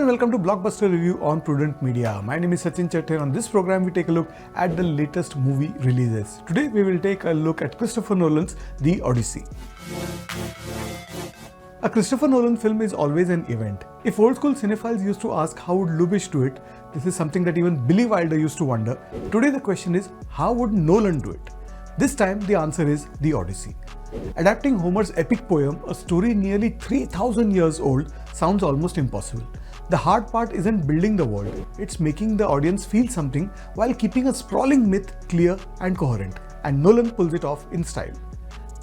and welcome to Blockbuster Review on Prudent Media. My name is Sachin Chatte and on this program we take a look at the latest movie releases. Today we will take a look at Christopher Nolan's The Odyssey. A Christopher Nolan film is always an event. If old school cinephiles used to ask how would Lubitsch do it, this is something that even Billy Wilder used to wonder. Today the question is, how would Nolan do it? This time the answer is The Odyssey. Adapting Homer's epic poem, a story nearly 3000 years old, sounds almost impossible. The hard part isn't building the world, it's making the audience feel something while keeping a sprawling myth clear and coherent. And Nolan pulls it off in style.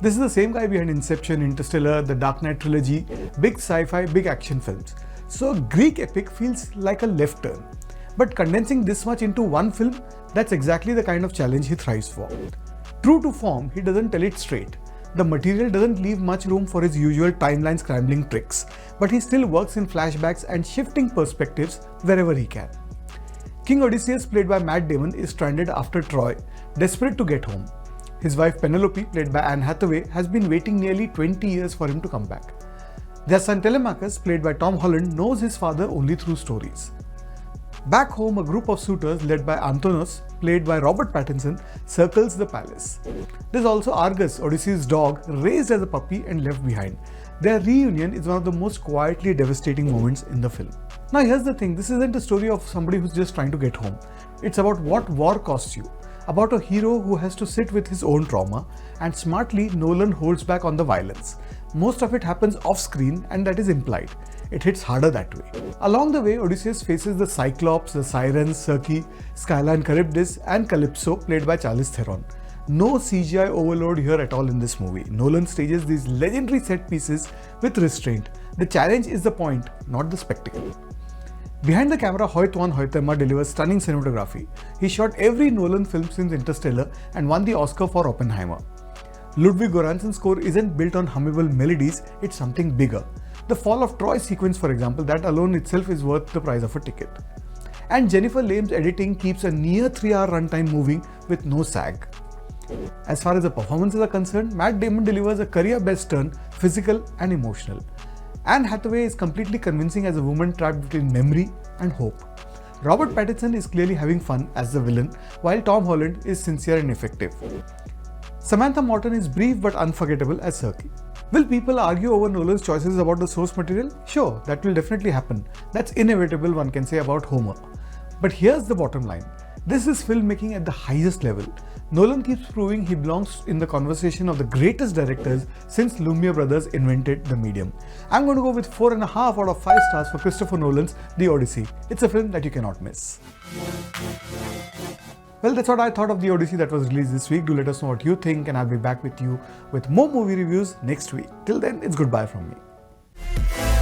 This is the same guy behind Inception, Interstellar, the Dark Knight trilogy, big sci-fi, big action films. So a Greek epic feels like a left turn. But condensing this much into one film, that's exactly the kind of challenge he thrives for. True to form, he doesn't tell it straight. The material doesn't leave much room for his usual timeline scrambling tricks, but he still works in flashbacks and shifting perspectives wherever he can. King Odysseus, played by Matt Damon, is stranded after Troy, desperate to get home. His wife Penelope, played by Anne Hathaway, has been waiting nearly 20 years for him to come back. Their son Telemachus, played by Tom Holland, knows his father only through stories. Back home, a group of suitors led by Antonos, played by Robert Pattinson, circles the palace. There's also Argus, Odysseus' dog, raised as a puppy and left behind. Their reunion is one of the most quietly devastating moments in the film. Now here's the thing, this isn't a story of somebody who's just trying to get home. It's about what war costs you. About a hero who has to sit with his own trauma, and smartly Nolan holds back on the violence. Most of it happens off screen and that is implied. It hits harder that way. Along the way, Odysseus faces the Cyclops, the Sirens, Circe, Skyline Charybdis and Calypso, played by Charlize Theron. No CGI overload here at all in this movie. Nolan stages these legendary set pieces with restraint. The challenge is the point, not the spectacle. Behind the camera, Hoyt van Hoytema delivers stunning cinematography. He shot every Nolan film since Interstellar and won the Oscar for Oppenheimer. Ludwig Göransson's score isn't built on hummable melodies, it's something bigger. The Fall of Troy sequence, for example, that alone itself is worth the price of a ticket. And Jennifer Lame's editing keeps a near 3-hour runtime moving with no sag. As far as the performances are concerned, Matt Damon delivers a career-best turn, physical and emotional. Anne Hathaway is completely convincing as a woman trapped between memory and hope. Robert Pattinson is clearly having fun as the villain, while Tom Holland is sincere and effective. Samantha Morton is brief but unforgettable as Circe. Will people argue over Nolan's choices about the source material? Sure, that will definitely happen. That's inevitable, one can say, about Homer. But here's the bottom line. This is filmmaking at the highest level. Nolan keeps proving he belongs in the conversation of the greatest directors since Lumiere brothers invented the medium. I'm going to go with 4.5 out of 5 stars for Christopher Nolan's The Odyssey. It's a film that you cannot miss. Well, that's what I thought of The Odyssey that was released this week. Do let us know what you think and I'll be back with you with more movie reviews next week. Till then, it's goodbye from me.